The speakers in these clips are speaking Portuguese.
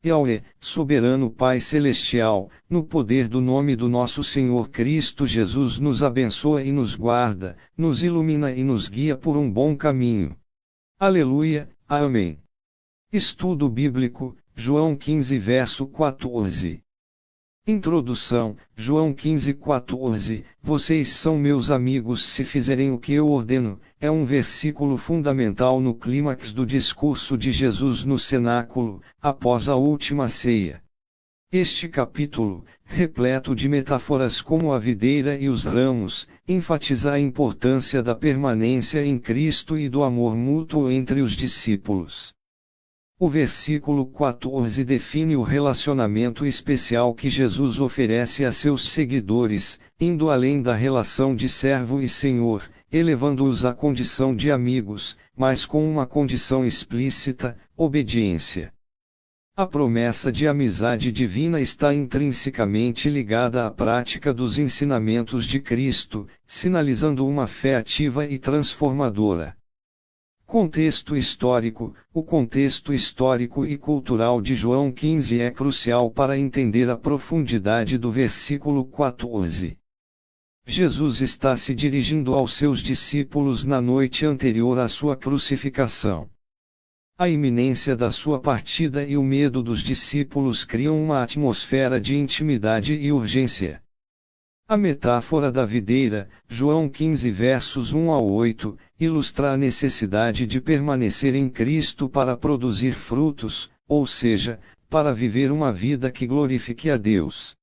Yahweh, soberano Pai Celestial, no poder do nome do nosso Senhor Cristo Jesus, nos abençoa e nos guarda, nos ilumina e nos guia por um bom caminho. Aleluia, amém. Estudo Bíblico, João 15 verso 14. Introdução, João 15:14, vocês são meus amigos se fizerem o que eu ordeno, é um versículo fundamental no clímax do discurso de Jesus no cenáculo, após a última ceia. Este capítulo, repleto de metáforas como a videira e os ramos, enfatiza a importância da permanência em Cristo e do amor mútuo entre os discípulos. O versículo 14 define o relacionamento especial que Jesus oferece a seus seguidores, indo além da relação de servo e senhor, elevando-os à condição de amigos, mas com uma condição explícita: obediência. A promessa de amizade divina está intrinsecamente ligada à prática dos ensinamentos de Cristo, sinalizando uma fé ativa e transformadora. Contexto histórico: o contexto histórico e cultural de João 15 é crucial para entender a profundidade do versículo 14. Jesus está se dirigindo aos seus discípulos na noite anterior à sua crucificação. A iminência da sua partida e o medo dos discípulos criam uma atmosfera de intimidade e urgência. A metáfora da videira, João 15 versos 1 a 8, ilustra a necessidade de permanecer em Cristo para produzir frutos, ou seja, para viver uma vida que glorifique a Deus.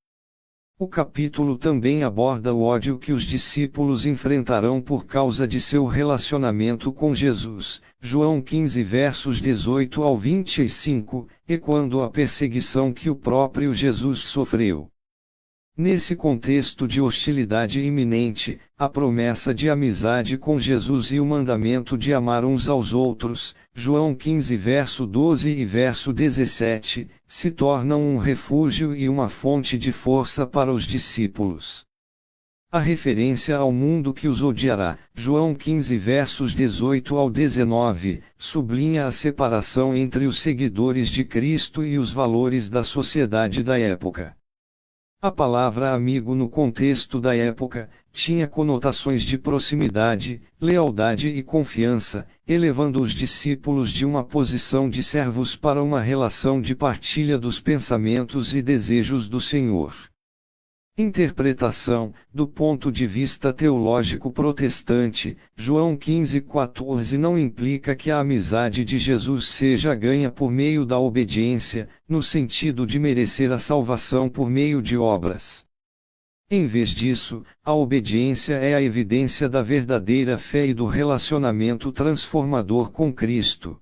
O capítulo também aborda o ódio que os discípulos enfrentarão por causa de seu relacionamento com Jesus, João 15 versos 18 ao 25, ecoando a perseguição que o próprio Jesus sofreu. Nesse contexto de hostilidade iminente, a promessa de amizade com Jesus e o mandamento de amar uns aos outros, João 15 verso 12 e verso 17, se tornam um refúgio e uma fonte de força para os discípulos. A referência ao mundo que os odiará, João 15 versos 18 ao 19, sublinha a separação entre os seguidores de Cristo e os valores da sociedade da época. A palavra amigo no contexto da época, tinha conotações de proximidade, lealdade e confiança, elevando os discípulos de uma posição de servos para uma relação de partilha dos pensamentos e desejos do Senhor. Interpretação: do ponto de vista teológico protestante, João 15:14 não implica que a amizade de Jesus seja ganha por meio da obediência, no sentido de merecer a salvação por meio de obras. Em vez disso, a obediência é a evidência da verdadeira fé e do relacionamento transformador com Cristo.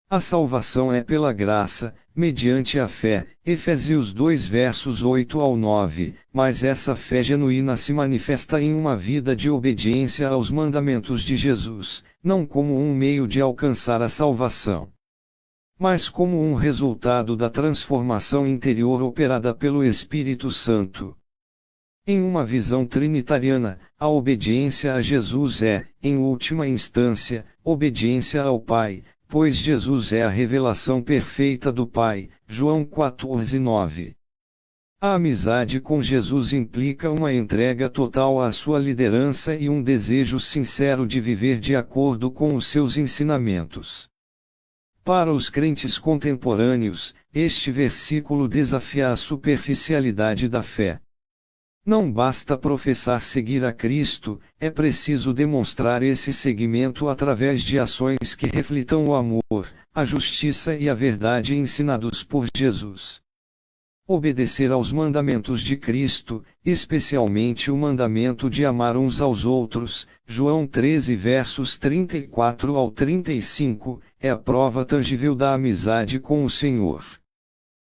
A salvação é pela graça, mediante a fé, Efésios 2 versos 8 ao 9, mas essa fé genuína se manifesta em uma vida de obediência aos mandamentos de Jesus, não como um meio de alcançar a salvação, mas como um resultado da transformação interior operada pelo Espírito Santo. Em uma visão trinitariana, a obediência a Jesus é, em última instância, obediência ao Pai, pois Jesus é a revelação perfeita do Pai, João 14:9. A amizade com Jesus implica uma entrega total à sua liderança e um desejo sincero de viver de acordo com os seus ensinamentos. Para os crentes contemporâneos, este versículo desafia a superficialidade da fé. Não basta professar seguir a Cristo, é preciso demonstrar esse seguimento através de ações que reflitam o amor, a justiça e a verdade ensinados por Jesus. Obedecer aos mandamentos de Cristo, especialmente o mandamento de amar uns aos outros, João 13 versos 34 ao 35, é a prova tangível da amizade com o Senhor.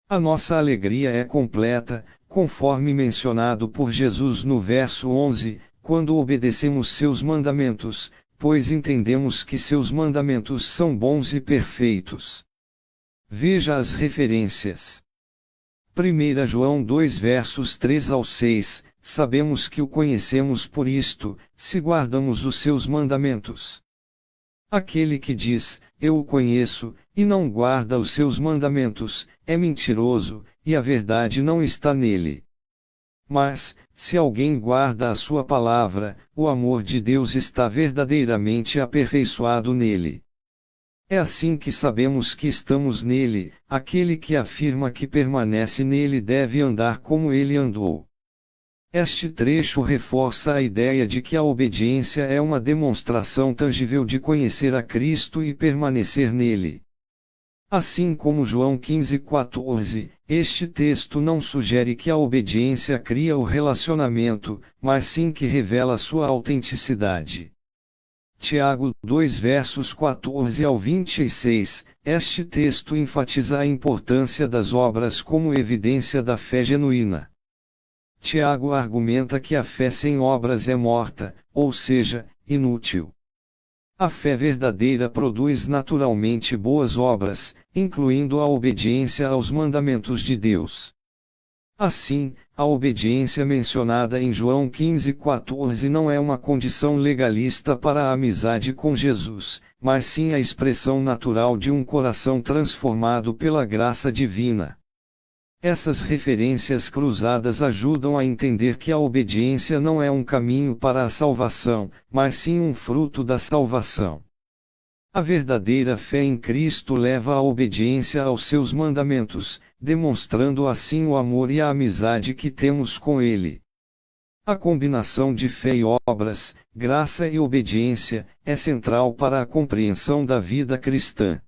A nossa alegria é completa, conforme mencionado por Jesus no verso 11, quando obedecemos seus mandamentos, pois entendemos que seus mandamentos são bons e perfeitos. Veja as referências. 1 João 2 versos 3 ao 6, sabemos que o conhecemos por isto, se guardamos os seus mandamentos. Aquele que diz, eu o conheço, e não guarda os seus mandamentos, é mentiroso, e a verdade não está nele. Mas, se alguém guarda a sua palavra, o amor de Deus está verdadeiramente aperfeiçoado nele. É assim que sabemos que estamos nele. Aquele que afirma que permanece nele deve andar como ele andou. Este trecho reforça a ideia de que a obediência é uma demonstração tangível de conhecer a Cristo e permanecer nele. Assim como João 15,14, este texto não sugere que a obediência cria o relacionamento, mas sim que revela sua autenticidade. Tiago 2 versos 14 ao 26, este texto enfatiza a importância das obras como evidência da fé genuína. Tiago argumenta que a fé sem obras é morta, ou seja, inútil. A fé verdadeira produz naturalmente boas obras, incluindo a obediência aos mandamentos de Deus. Assim, a obediência mencionada em João 15,14 não é uma condição legalista para a amizade com Jesus, mas sim a expressão natural de um coração transformado pela graça divina. Essas referências cruzadas ajudam a entender que a obediência não é um caminho para a salvação, mas sim um fruto da salvação. A verdadeira fé em Cristo leva à obediência aos seus mandamentos, demonstrando assim o amor e a amizade que temos com Ele. A combinação de fé e obras, graça e obediência, é central para a compreensão da vida cristã.